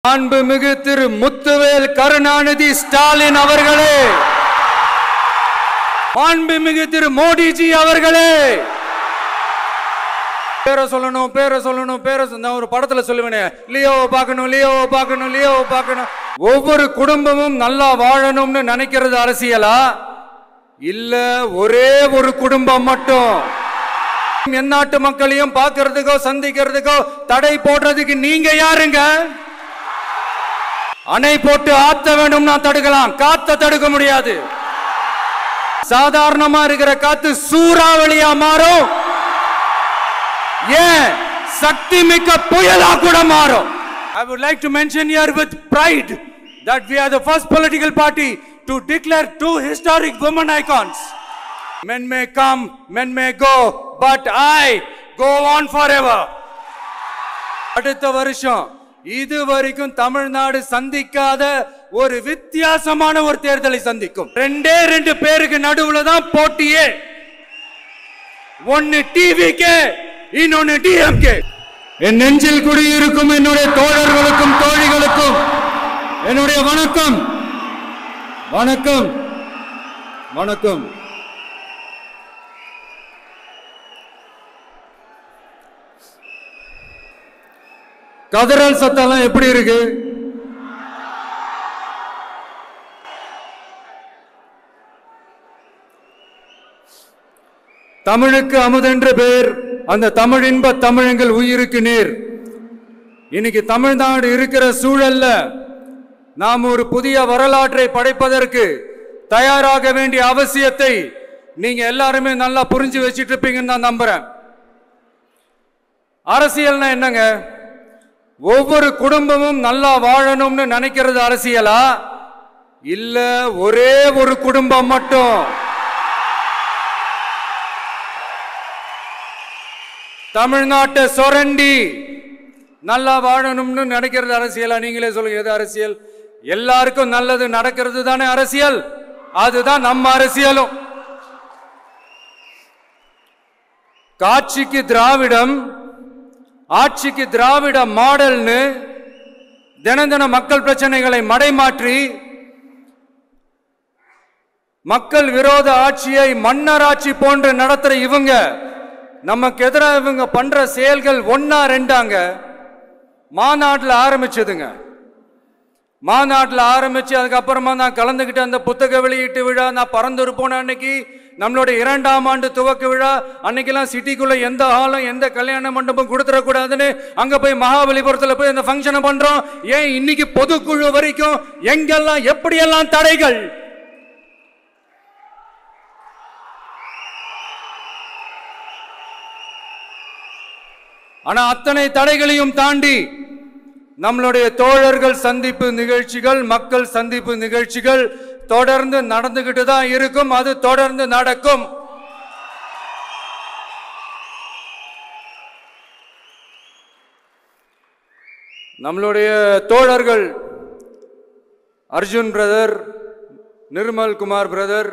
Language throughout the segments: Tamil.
மாண்புமிகு திரு முத்துவேல் கருணாநிதி ஸ்டாலின் அவர்களே, மாண்புமிகு திரு மோடிஜி அவர்களே, பேரை சொல்லணும் நான் ஒரு படத்துல சொல்லுவேனே, லியோவை பார்க்கணும். ஒவ்வொரு குடும்பமும் நல்லா வாழணும்னு நினைக்கிறது அரசியலா? இல்ல ஒரே ஒரு குடும்பம் மட்டும் எந்நாட்டு மக்களையும் பார்க்கிறதுக்கோ சந்திக்கிறதுக்கோ தடை போடுறதுக்கு நீங்க யாருங்க? அணை போட்டு ஆத்த வேண்டும்னா தடுக்கலாம், காத்த தடுக்க முடியாது. சாதாரணமா இருக்கிற காத்து சூறாவளியா மாறும், ஏன் சக்தி மிக்க புயலா கூட மாறும். I would like to mention here with pride that we are the first political party to declare two historic women icons. Men may come, men may go, but I go on forever. அடுத்த வருஷம் இதுவரைக்கும் தமிழ்நாடு சந்திக்காத ஒரு வித்தியாசமான ஒரு தேர்தலை சந்திக்கும். ரெண்டு பேருக்கு நடுவுல தான் போட்டியே. ஒன்னு டிவிகே, இன்னொன்னு டிஎம்கே. என் நெஞ்சில் குடியிருக்கும் என்னுடைய தோழர்களுக்கும் தோழிகளுக்கும் என்னுடைய வணக்கம். கதறல் சத்தம் எப்படி இருக்கு? தமிழுக்கு அமுதென்று பேர், அந்த தமிழ் இன்ப தமிழங்கள் உயிருக்கு நேர். இன்னைக்கு தமிழ்நாடு இருக்கிற சூழல்ல நாம் ஒரு புதிய வரலாற்றை படைப்பதற்கு தயாராக வேண்டிய அவசியத்தை நீங்க எல்லாருமே நல்லா புரிஞ்சு வச்சிட்டு இருப்பீங்கன்னு நான் நம்புறேன். அரசியல்னா என்னங்க? ஒவ்வொரு குடும்பமும் நல்லா வாழணும்னு நினைக்கிறது அரசியலா? இல்ல ஒரே ஒரு குடும்பம் மட்டும் தமிழ்நாட்டை சுரண்டி நல்லா வாழணும்னு நினைக்கிறது அரசியலா? நீங்களே சொல்லுங்க, எது அரசியல்? எல்லாருக்கும் நல்லது நடக்கிறது தானே அரசியல். அதுதான் நம்ம அரசியலும். காட்சிக்கு திராவிடம், ஆட்சிக்கு திராவிட மாடல்னு தின மக்கள் பிரச்சனைகளை மடைமாற்றி மக்கள் விரோத ஆட்சியை மன்னராட்சி போன்று நடத்துற இவங்க, நமக்கு எதிராக இவங்க பண்ற செயல்கள் ஒன்னா ரெண்டாங்க. மாநாட்டில் ஆரம்பிச்சதுங்க. மாநாட்டில் ஆரம்பிச்சு அதுக்கப்புறமா நான் கலந்துக்கிட்ட அந்த புத்தக வெளியீட்டு விழா, நான் பறந்துரு போன அன்னைக்கு நம்மளுடைய 2ஆம் ஆண்டு துவக்க விழா அன்னைக்கெல்லாம் சிட்டிக்குள்ள எந்த ஹாலும் எந்த கல்யாண மண்டபம் கொடுத்துடக்கூடாதுன்னு அங்க போய் மகாபலிபுரத்தில் போய் அந்த ஃபங்க்ஷனை பண்றோம். ஏன் இன்னைக்கு பொதுக்குழு வரைக்கும் எங்கெல்லாம் எப்படியெல்லாம் தடைகள்? ஆனா அத்தனை தடைகளையும் தாண்டி நம்மளுடைய தோழர்கள் சந்திப்பு நிகழ்ச்சிகள், மக்கள் சந்திப்பு நிகழ்ச்சிகள் தொடர்ந்து நடந்துகிட்டு தான் இருக்கும். அது தொடர்ந்து நடக்கும். நம்மளுடைய தோழர்கள் அர்ஜுன் பிரதர், நிர்மல் குமார் பிரதர்,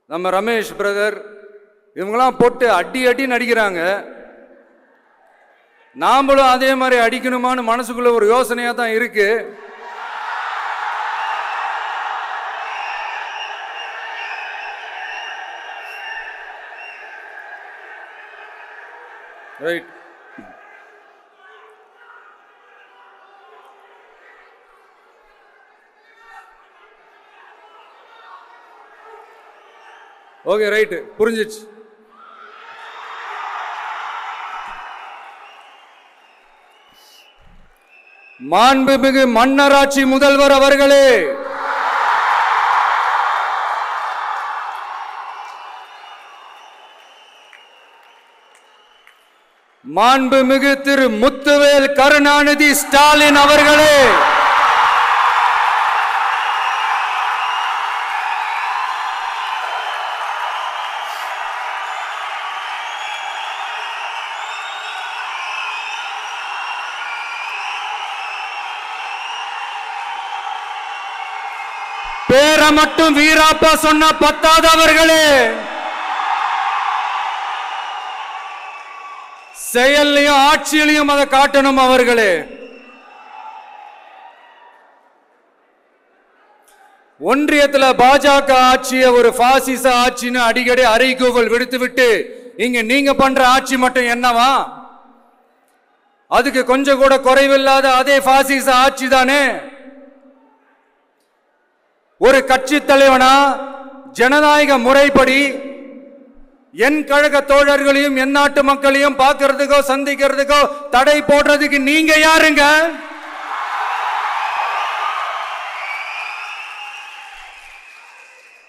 நம்ம ரமேஷ் பிரதர், இவங்கெல்லாம் போட்டு அடி நடிக்கிறாங்க. நாமளும் அதே மாதிரி அடிக்கணுமான்னு மனசுக்குள்ள ஒரு யோசனையா தான் இருக்கு. ரைட். ஓகே, ரைட்டு, புரிஞ்சிச்சு. மாண்புமிகு மன்னராட்சி முதல்வர் அவர்களே, மாண்புமிகு திரு முத்துவேல் கருணாநிதி ஸ்டாலின் அவர்களே, பேரை மட்டும் வீராப்பா சொன்ன பத்தாதவர்களே, செயல்லையும் ஆட்சியிலையும் அதை காட்டணும் அவர்களே. ஒன்றியத்துல பாஜக ஆட்சியை ஒரு பாசிச ஆட்சின்னு அடிக்கடி அறைகூவல் விடுத்து விட்டு இங்க நீங்க பண்ற ஆட்சி மட்டும் என்னவா? அதுக்கு கொஞ்சம் கூட குறைவில்லாத அதே பாசிச ஆட்சி தானே. ஒரு கட்சி தலைவனா ஜனநாயக முறைப்படி என் கழக தோழர்களையும் என் நாட்டு மக்களையும் பார்க்கறதுக்கோ சந்திக்கிறதுக்கோ தடை போடுறதுக்கு நீங்க யாருங்க?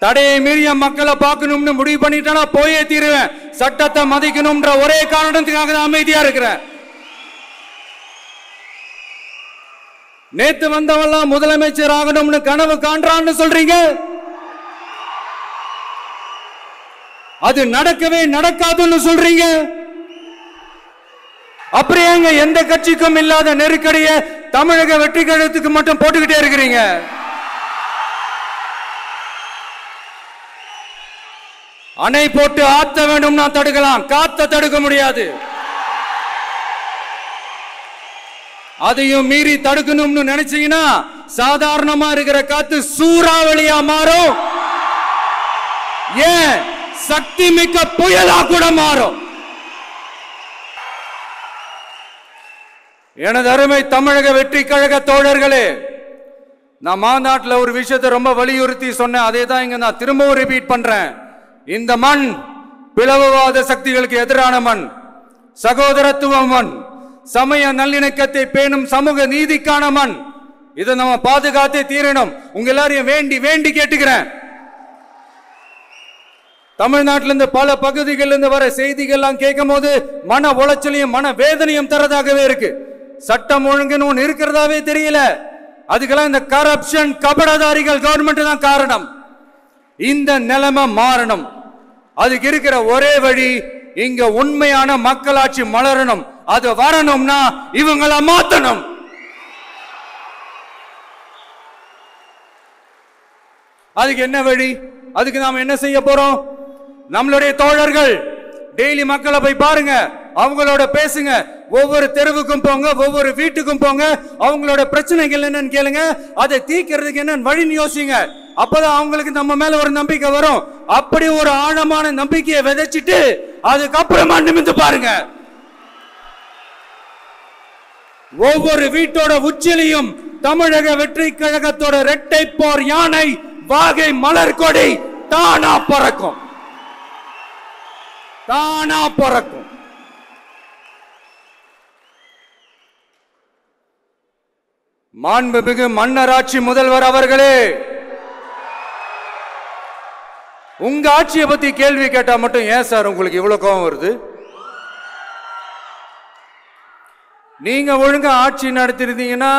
தடையை மீறிய மக்களை பார்க்கணும்னு முடிவு பண்ணிட்டா போயே தீருவேன். சட்டத்தை மதிக்கணும்ன்ற ஒரே காரணத்துக்காக தான் அமைதியா இருக்கிறேன். நேத்து வந்தவெல்லாம் முதலமைச்சர் ஆகணும்னு கனவு காண்றான்னு சொல்றீங்க. அது நடக்கவே நடக்காதுன்னு சொல்றீங்க. அப்படியேங்க எந்த கட்சிக்கும் இல்லாத நெருக்கடியை தமிழக வெற்றி கழகத்துக்கு மட்டும் போட்டுக்கிட்டே இருக்கிறீங்க. அணை போட்டு ஆத்த வேண்டும்னா தடுக்கலாம், காத்த தடுக்க முடியாது. அதையும் மீறி தடுக்கணும்னு நினைச்சீங்கன்னா சாதாரணமா இருக்கிற காத்து சூறாவளியா மாறும். ஏன் சக்தி மிக்க புயலா கூட மாறும். எனது அருமை தமிழக வெற்றி கழக தோழர்களே, நான் மாநாட்டில் ஒரு விஷயத்தை ரொம்ப வலியுறுத்தி சொன்னேன். அதே தான் இங்க நான் திரும்பவும் ரிப்பீட் பண்றேன். இந்த மண் பிளவுவாத சக்திகளுக்கு எதிரான மண், சகோதரத்துவ மண், சமய நல்லிணக்கத்தை பேணும் சமூக நீதிக்கான மண். இதை நம்ம பாதுகாத்தே தீரணும். உங்க எல்லாரையும் வேண்டி வேண்டி கேட்டுக்கிறேன். தமிழ்நாட்டிலிருந்து பல பகுதிகளிலிருந்து வர செய்திகள்லாம் கேட்கும் போது மன உளைச்சலையும் மன வேதனையும் தரதாகவே இருக்கு. சட்டம் ஒழுங்குன்னு ஒன்று இருக்கிறதாவே தெரியல. அதுக்கெல்லாம் இந்த கரப்ஷன் கபடதாரிகள் கவர்மெண்ட் தான் காரணம். இந்த நிலைமை மாறணும். அதுக்கு இருக்கிற ஒரே வழி, இங்க உண்மையான மக்களாட்சி மலரணும். அது வரணும்னா இவங்கள மாத்தணும். அதுக்கு என்ன வழி? அதுக்கு நாம என்ன செய்ய போறோம்? நம்மளுடைய தோழர்கள் டெய்லி மக்களை போய் பாருங்க, அவங்களோட பேசுங்க, ஒவ்வொரு தெருவுக்கும் போங்க, ஒவ்வொரு வீட்டுக்கும் போங்க, அவங்களோட பிரச்சனைகள் என்னன்னு கேளுங்க, அதை தீர்க்கிறதுக்கு என்ன வழின்னு யோசிங்க. அப்பதான் அவங்களுக்கு நம்ம மேல ஒரு நம்பிக்கை வரும். அப்படி ஒரு ஆழமான நம்பிக்கையை விதைச்சிட்டு அதுக்கப்புறமா நிமிந்து பாருங்க. ஒவ்வொரு வீட்டோட உச்சிலையும் தமிழக வெற்றி கழகத்தோட இரட்டை போர் யானை வாகை மலர் கொடி தானா பறக்கும், தானா பறக்கும். மாண்புமிகு மன்னராட்சி முதல்வர் அவர்களே, உங்க ஆட்சியை பத்தி கேள்வி கேட்டா மட்டும் ஏன் சார் உங்களுக்கு இவ்வளவு கோபம் வருது? நீங்க ஒழுங்கா ஆட்சி நடத்திருந்தீங்கன்னா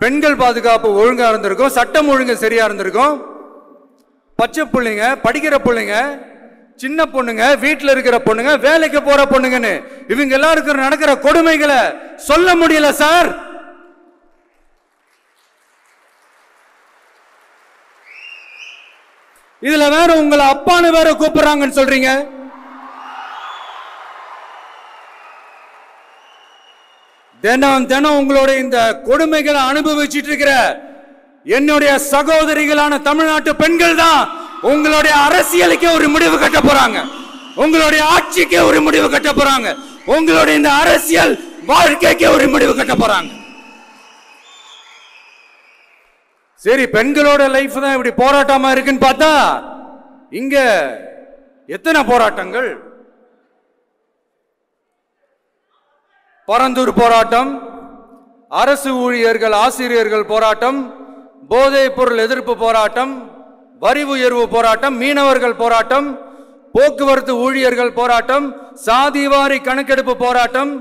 பெண்கள் பாதுகாப்பு ஒழுங்கா இருந்திருக்கும், சட்டம் ஒழுங்கு சரியா இருந்திருக்கும். பச்சை பிள்ளைங்க, படிக்கிற பிள்ளைங்க, சின்ன பொண்ணுங்க, வீட்டில் இருக்கிற பொண்ணுங்க, வேலைக்கு போற பொண்ணுங்கன்னு இவங்க எல்லாருக்கும் நடக்கிற கொடுமைகளை சொல்ல முடியல சார். இதுல வேற உங்களை அப்பான்னு வேற கூப்பிடுறாங்கன்னு சொல்றீங்க. தினம் தினம் உங்களுடைய இந்த கொடுமைகளை அனுபவிச்சுட்டு இருக்கிற என்னுடைய சகோதரிகளான தமிழ்நாட்டு பெண்கள் தான் உங்களுடைய அரசியலுக்கே ஒரு முடிவு கட்ட போறாங்க, உங்களுடைய ஆட்சிக்கே ஒரு முடிவு கட்ட போறாங்க, உங்களுடைய இந்த அரசியல் வாழ்க்கைக்கே ஒரு முடிவு கட்ட போறாங்க. சரி, பெண்களோட லைஃப் தான் இப்படி போராட்டமா இருக்குன்னு பார்த்தா இங்க எத்தனை போராட்டங்கள்? பரந்தூர் போராட்டம், அரசு ஊழியர்கள் ஆசிரியர்கள் போராட்டம், போதைப் பொருள் எதிர்ப்பு போராட்டம், வரி உயர்வு போராட்டம், மீனவர்கள் போராட்டம், போக்குவரத்து ஊழியர்கள் போராட்டம், சாதிவாரி கணக்கெடுப்பு போராட்டம்,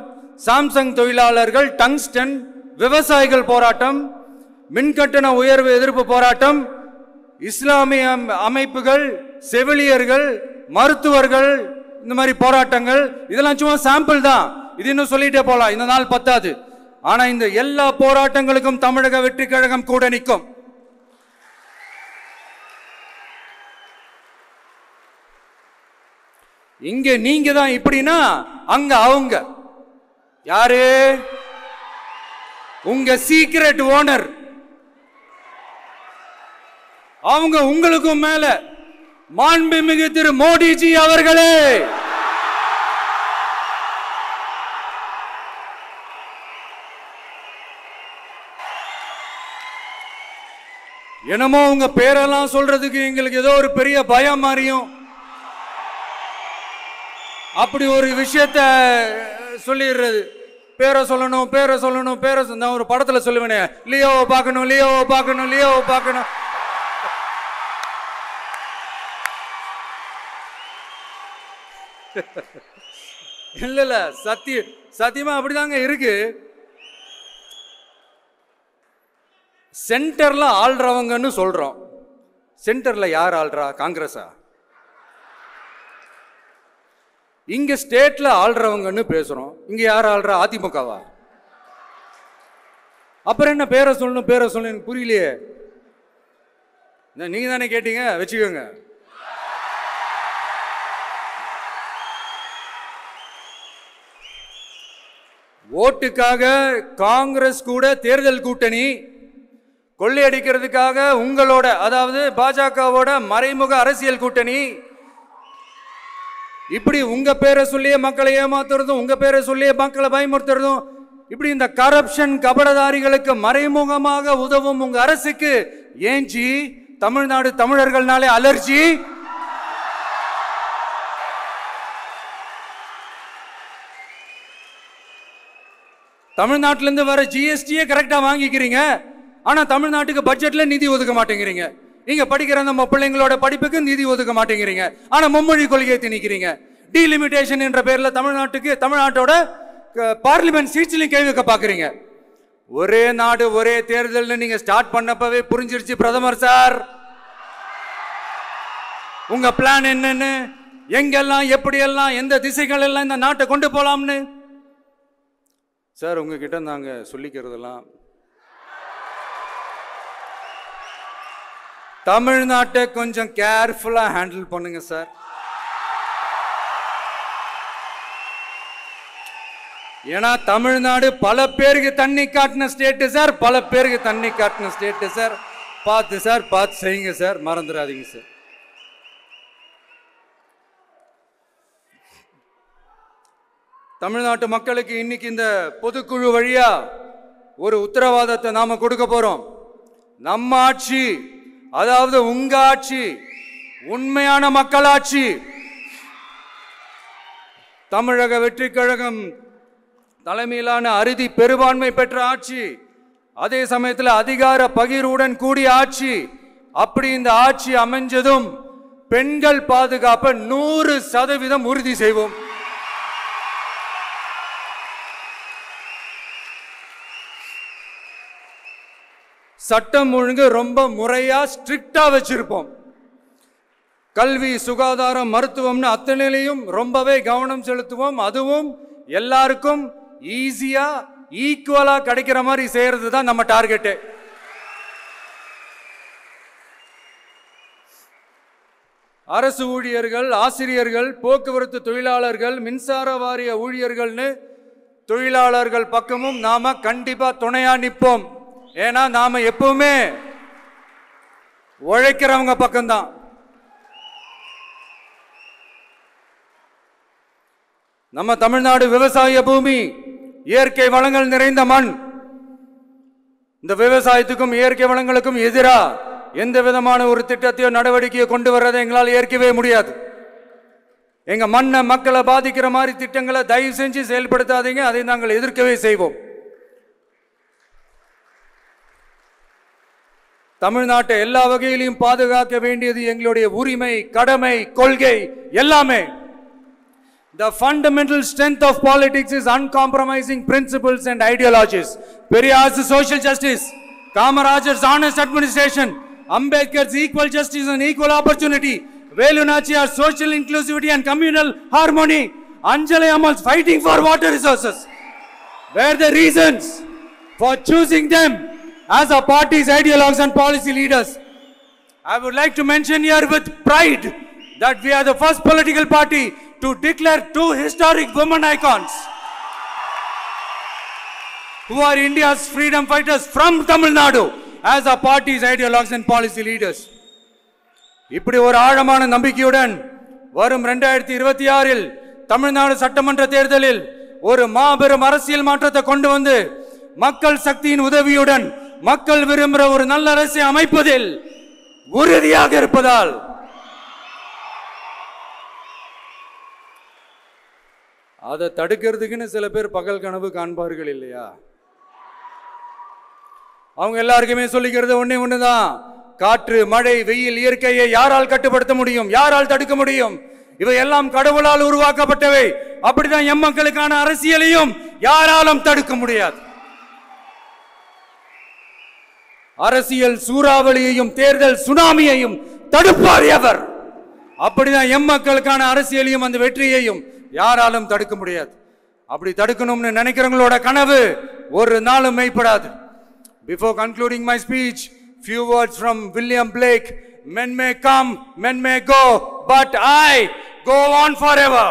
சாம்சங் தொழிலாளர்கள், டங்ஸ்டன், விவசாயிகள் போராட்டம், மின்கட்டண உயர்வு எதிர்ப்பு போராட்டம், இஸ்லாமிய அமைப்புகள், செவிலியர்கள், மருத்துவர்கள், இந்த மாதிரி போராட்டங்கள். இதெல்லாம் சும்மா சாம்பிள் தான். இது இன்னும் சொல்லிட்டே போலாம், இந்த நாள் பத்தாது. ஆனா இந்த எல்லா போராட்டங்களுக்கும் தமிழக வெற்றி கழகம் கூட நிற்கும். இங்க நீங்க தான் இப்படின்னா அங்க அவங்க யாரு? உங்க சீக்ரெட் ஓனர். அவங்க உங்களுக்கும் மேல மாண்புமிகு திரு மோடிஜி அவர்களே. என்னமோ உங்க பேரெல்லாம் சொல்றதுக்கு எங்களுக்கு ஏதோ ஒரு பெரிய பயம் மாதிரியும் அப்படி ஒரு விஷயத்த சொல்லிடுறது. பேரை சொல்லணும், பேரை சொல்லணும், பேரை நான் ஒரு படத்துல சொல்லுவேனே, லியோவை பார்க்கணும், லியோவை பார்க்கணும், லியோவை பார்க்கணும். இல்ல இல்ல, சத்தியமா அப்படிதாங்க இருக்கு. சென்டர்ல ஆள்றவங்கன்னு சொல்றோம். சென்டர்ல யார் ஆள்றா? காங்கிரஸா? இங்க ஸ்டேட்ல ஆள்றவங்கன்னு பேசுறோம். இங்க யார் ஆள்றா? அதிமுகவா? அப்புறம் என்ன பேரை சொல்லணும், பேரை சொல்லணும்? எனக்கு புரியலையே. நீங்க தானே கேட்டீங்க, வச்சுக்கோங்க. ஓட்டுக்காக காங்கிரஸ் கூட தேர்தல் கூட்டணி, கொள்ளையடிக்கிறதுக்காக உங்களோட, அதாவது பாஜகவோட மறைமுக அரசியல் கூட்டணி, இப்படி உங்க பேரை சொல்லியே மக்களை ஏமாத்துறதும், உங்க பேரை சொல்லியே மக்களை பயமுறுத்துறதும், இப்படி இந்த கரப்ஷன் கபடதாரிகளுக்கு மறைமுகமாக உதவும் உங்க அரசுக்கு ஏஞ்சி தமிழ்நாடு தமிழர்கள்னாலே அலர்ஜி. தமிழ்நாட்டிலிருந்து வர ஜிஎஸ்டியே கரெக்டா வாங்கிக்கிறீங்க. ஆனா தமிழ்நாட்டுக்கு பட்ஜெட்ல நிதி ஒதுக்க மாட்டேங்கிறீங்க. இங்க படிக்கிற நம்ம பிள்ளைங்களோட படிப்புக்கு நிதி ஒதுக்க மாட்டேங்கிறீங்க. ஆனா மும்மொழி கொள்கையை திணிக்கிறீங்க. டீலிமிட்டேஷன் என்ற பேர்ல தமிழ்நாட்டோட பார்லிமெண்ட் சீட்ஸ்லயும் கை வைக்க பாக்குறீங்க. ஒரே நாடு ஒரே தேர்தல் நீங்க ஸ்டார்ட் பண்ணப்பவே புரிஞ்சிருச்சு பிரதமர் சார் உங்க பிளான் என்னன்னு, எங்கெல்லாம் எப்படியெல்லாம் எந்த திசைகள் எல்லாம் இந்த நாட்டை கொண்டு போலாம்னு. சார் உங்ககிட்ட நாங்க சொல்லிக்கிறதெல்லாம், தமிழ்நாட்டை கொஞ்சம் கேர்ஃபுல்லா ஹேண்டில் பண்ணுங்க சார். ஏன்னா தமிழ்நாடு பல பேருக்கு தண்ணி காட்டின ஸ்டேட் சார், பல பேருக்கு தண்ணி காட்டின ஸ்டேட் சார். பார்த்து சார், பார்த்து செய்யுங்க சார், மறந்துடாதீங்க சார். தமிழ்நாட்டு மக்களுக்கு இன்னைக்கு இந்த பொதுக்குழு வழியா ஒரு உத்தரவாதத்தை நாம கொடுக்க போறோம். நம்ம ஆட்சி, அதாவது உங்க ஆட்சி, உண்மையான மக்களாட்சி, தமிழக வெற்றி கழகம் தலைமையிலான அறுதி பெரும்பான்மை பெற்ற ஆட்சி, அதே சமயத்தில் அதிகார பகிர்வுடன் கூடிய ஆட்சி. அப்படி இந்த ஆட்சி அமைஞ்சதும் பெண்கள் பாதுகாப்பை 100% உறுதி செய்வோம். சட்டம் ஒழுங்கு ரொம்ப முறையா ஸ்ட்ரிக்டா வச்சிருப்போம். கல்வி, சுகாதாரம், மருத்துவம்னு அத்தனையிலையும் ரொம்பவே கவனம் செலுத்துவோம். அதுவும் எல்லாருக்கும் ஈஸியா ஈக்குவலா கிடைக்கிற மாதிரி செய்யறது தான் நம்ம டார்கெட். அரசு ஊழியர்கள், ஆசிரியர்கள், போக்குவரத்து தொழிலாளர்கள், மின்சார வாரிய ஊழியர்கள்னு தொழிலாளர்கள் பக்கமும் நாம கண்டிப்பா துணையா நிற்போம். ஏன்னா நாம எப்பவுமே உழைக்கிறவங்க பக்கம்தான். நம்ம தமிழ்நாடு விவசாய பூமி, இயற்கை வளங்கள் நிறைந்த மண். இந்த விவசாயத்துக்கும் இயற்கை வளங்களுக்கும் எதிராக எந்த விதமான ஒரு திட்டத்தையோ நடவடிக்கையோ கொண்டு வர்றதை எங்களால் ஏற்கவே முடியாது. எங்க மண்ணை, மக்களை பாதிக்கிற மாதிரி திட்டங்களை தயவு செஞ்சு செயல்படுத்தாதீங்க. அதை நாங்கள் எதிர்க்கவே செய்வோம். தமிழ்நாட்டை எல்லா வகையிலும் பாதுகாக்க வேண்டியது எங்களுடைய உரிமை, கடமை, கொள்கை எல்லாமே. The fundamental strength of politics is uncompromising principles and ideologies. Periyar's social justice, Kamarajar's honest administration, Ambedkar's equal justice and equal opportunity, Velu Nachiyar's social inclusivity and communal harmony, Anjali Ammal's fighting for water resources were the reasons for choosing them as our party's ideologues and policy leaders. I would like to mention here with pride that we are the first political party to declare 2 historic women icons who are India's freedom fighters from Tamil Nadu as our party's ideologues and policy leaders. இப்படி ஒரு ஆழமான நம்பிக்கையுடன் வரும் 2026 தமிழ்நாடு சட்டமன்ற தேர்தலில் ஒரு மாபெரும் அரசியல் மாற்றத்தை கொண்டு வந்து மக்கள் சக்தியின் உதவியுடன் மக்கள் விரும்புகிற ஒரு நல்ல அரசை அமைப்பதில் உறுதியாக இருப்பதால் அதை தடுக்கிறதுக்குன்னு சில பேர் பகல் கனவு காண்பார்கள் இல்லையா? அவங்க எல்லாருக்குமே சொல்லிக்கிறது ஒண்ணுதான், காற்று மழை வெயில் இயற்கையை யாரால் கட்டுப்படுத்த முடியும்? யாரால் தடுக்க முடியும்? இவை எல்லாம் கடவுளால் உருவாக்கப்பட்டவை. அப்படிதான் எம் மக்களுக்கான அரசியலையும் யாராலும் தடுக்க முடியாது. அரசியல் சூறாவளியையும் தேர்தல் சுனாமியையும் தடுப்பார் எவர். அப்படிதான் எம் மக்களுக்கான அரசியலையும் அந்த வெற்றியையும் யாராலும் தடுக்க முடியாது. அப்படி தடுக்கணும்னு நினைக்கிறவங்களோட கனவு ஒரு நாளும் மெய்ப்படாது. Before concluding my speech, few words from William Blake. Men may come, men may go, but I go on forever.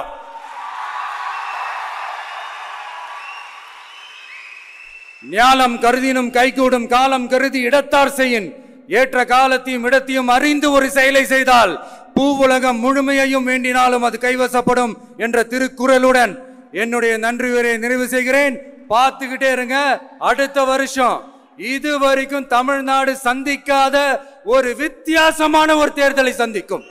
ஞாலம் கருதினும் கைகூடும் காலம் கருதி இடத்தார் செய்யின். ஏற்ற காலத்தையும் இடத்தையும் அறிந்து ஒரு செயலை செய்தால் பூவுலகம் முழுமையையும் வேண்டினாலும் அது கைவசப்படும் என்ற திருக்குறளுடன் என்னுடைய நன்றி உரையை நிறைவு செய்கிறேன். பார்த்துக்கிட்டே இருங்க. அடுத்த வருஷம் இது வரைக்கும் தமிழ்நாடு சந்திக்காத ஒரு வித்தியாசமான ஒரு தேர்தலை சந்திக்கும்.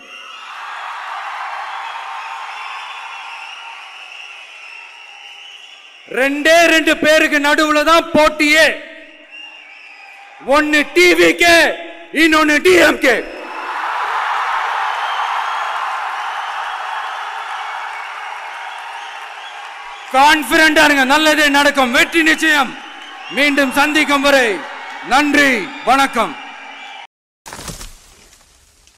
ரெண்டு பேருக்கு நடுவுல தான் போட்டியே. ஒன்னு டிவிகே, இன்னொன்னு டிஎம்கே. கான்பிடண்டா இருங்க, நல்லதே நடக்கும், வெற்றி நிச்சயம். மீண்டும் சந்திக்கும் வரை நன்றி, வணக்கம்.